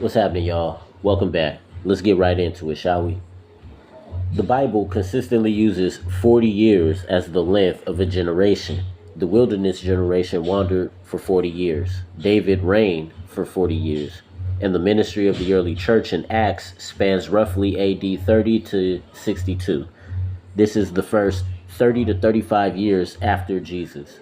What's happening, y'all? Welcome back. Let's get right into it, shall we? The Bible consistently uses 40 years as the length of a generation. The wilderness generation wandered for 40 years. David reigned for 40 years. And the ministry of the early church in Acts spans roughly AD 30 to 62. This is the first 30 to 35 years after Jesus.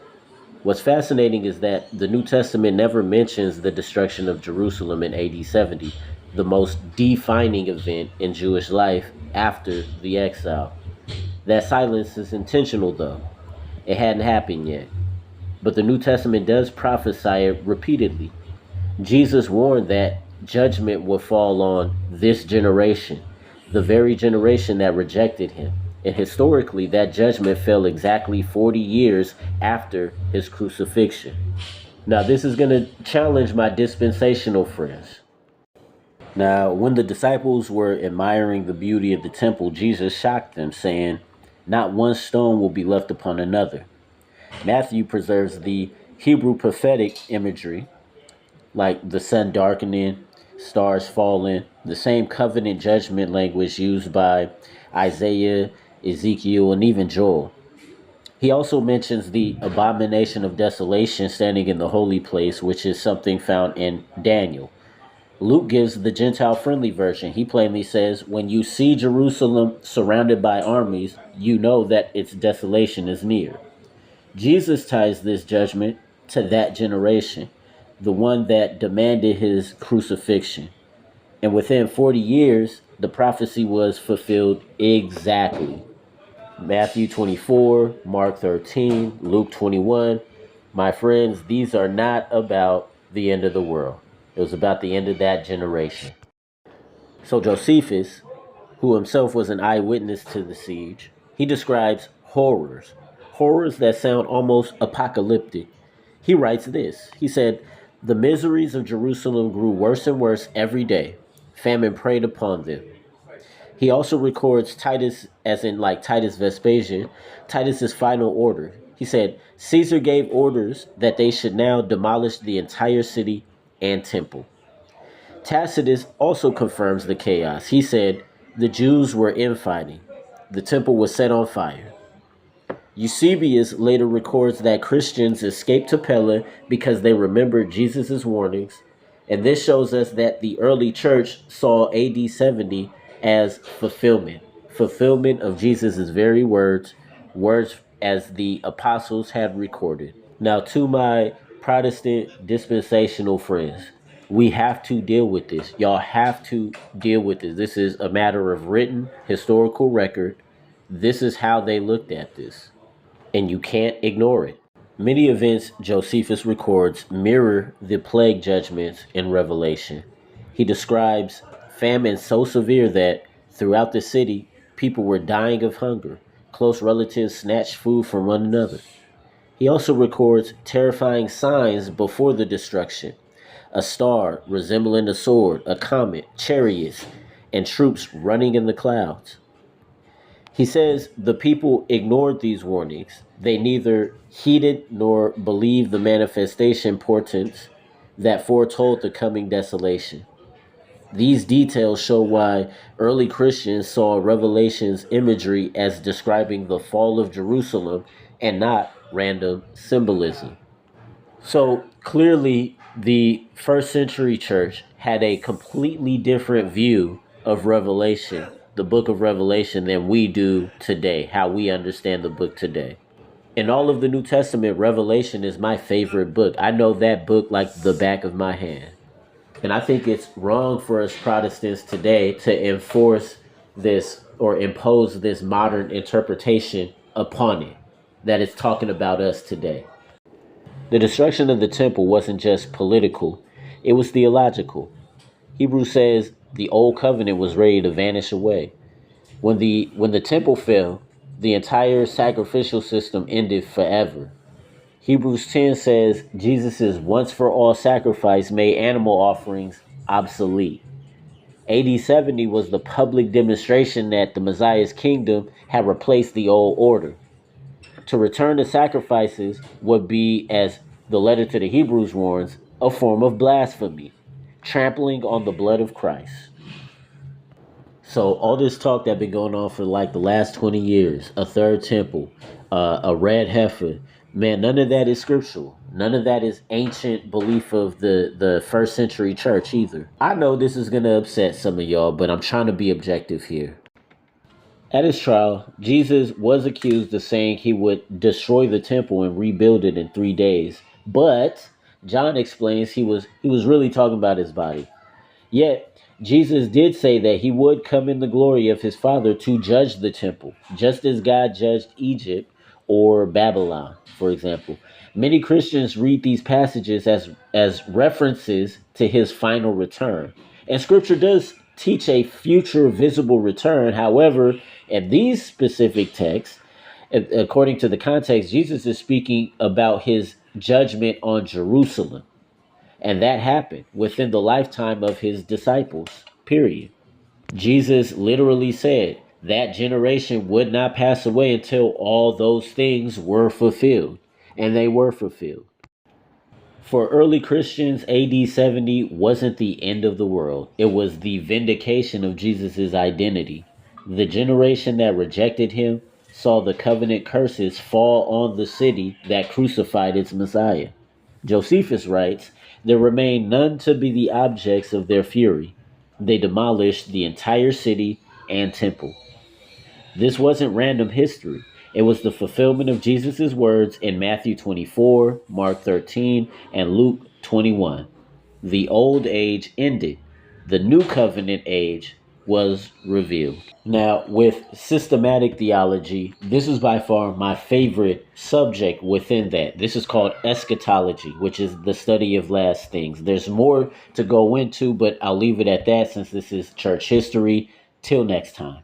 What's fascinating is that the New Testament never mentions the destruction of Jerusalem in AD 70, the most defining event in Jewish life after the exile. That silence is intentional, though. It hadn't happened yet. But the New Testament does prophesy it repeatedly. Jesus warned that judgment would fall on this generation, the very generation that rejected him. And historically, that judgment fell exactly 40 years after his crucifixion. Now, this is going to challenge my dispensational friends. Now, when the disciples were admiring the beauty of the temple, Jesus shocked them, saying, "Not one stone will be left upon another." Matthew preserves the Hebrew prophetic imagery, like the sun darkening, stars falling, the same covenant judgment language used by Isaiah, Ezekiel, and even Joel. He also mentions the abomination of desolation standing in the holy place, which is something found in Daniel. Luke gives the Gentile friendly version. He plainly says, "When you see Jerusalem surrounded by armies, you know that its desolation is near." Jesus ties this judgment to that generation, the one that demanded his crucifixion. And within 40 years, the prophecy was fulfilled exactly. Matthew 24, Mark 13, Luke 21. My friends, these are not about the end of the world. It was about the end of that generation. So Josephus, who himself was an eyewitness to the siege, he describes horrors that sound almost apocalyptic. He writes this. He said, "The miseries of Jerusalem grew worse and worse every day. Famine preyed upon them." He also records Titus, as in like Titus Vespasian, Titus's final order. He said, "Caesar gave orders that they should now demolish the entire city and temple." Tacitus also confirms the chaos. He said, "The Jews were infighting. The temple was set on fire." Eusebius later records that Christians escaped to Pella because they remembered Jesus' warnings, and this shows us that the early church saw AD 70 as fulfillment of Jesus' very words as the apostles had recorded. Now, to my Protestant dispensational friends, we have to deal with this. Y'all have to deal with this. This is a matter of written historical record. This is how they looked at this, and you can't ignore it. Many events Josephus records mirror the plague judgments in Revelation. He describes famine so severe that throughout the city, people were dying of hunger. Close relatives snatched food from one another. He also records terrifying signs before the destruction: a star resembling a sword, a comet, chariots, and troops running in the clouds. He says the people ignored these warnings. They neither heeded nor believed the manifestation portents that foretold the coming desolation. These details show why early Christians saw Revelation's imagery as describing the fall of Jerusalem and not random symbolism. So clearly, the first century church had a completely different view of Revelation, the book of Revelation, than we do today, how we understand the book today. In all of the New Testament, Revelation is my favorite book. I know that book like the back of my hand. And I think it's wrong for us Protestants today to enforce this or impose this modern interpretation upon it, that it's talking about us today. The destruction of the temple wasn't just political, it was theological. Hebrews says the old covenant was ready to vanish away. When the temple fell, the entire sacrificial system ended forever. Hebrews 10 says Jesus' once for all sacrifice made animal offerings obsolete. AD 70 was the public demonstration that the Messiah's kingdom had replaced the old order. To return to sacrifices would be, as the letter to the Hebrews warns, a form of blasphemy. trampling on the blood of Christ. So all this talk that been going on for like the last 20 years, a third temple, a red heifer, man, none of that is scriptural. None of that is ancient belief of the first century church either. I know this is going to upset some of y'all, but I'm trying to be objective here. At his trial, Jesus was accused of saying he would destroy the temple and rebuild it in 3 days. But John explains he was really talking about his body. Yet, Jesus did say that he would come in the glory of his Father to judge the temple, just as God judged Egypt or Babylon, for example. Many Christians read these passages as references to his final return. And scripture does teach a future visible return. However, in these specific texts, according to the context, Jesus is speaking about his judgment on Jerusalem. And that happened within the lifetime of his disciples, period. Jesus literally said that generation would not pass away until all those things were fulfilled. And they were fulfilled. For early Christians, AD 70 wasn't the end of the world. It was the vindication of Jesus' identity. The generation that rejected him saw the covenant curses fall on the city that crucified its Messiah. Josephus writes, "There remained none to be the objects of their fury. They demolished the entire city and temple." This wasn't random history. It was the fulfillment of Jesus' words in Matthew 24, Mark 13, and Luke 21. The old age ended. The new covenant age was revealed. Now, with systematic theology, this is by far my favorite subject within that. This is called eschatology, which is the study of last things. There's more to go into, but I'll leave it at that since this is church history. Till next time.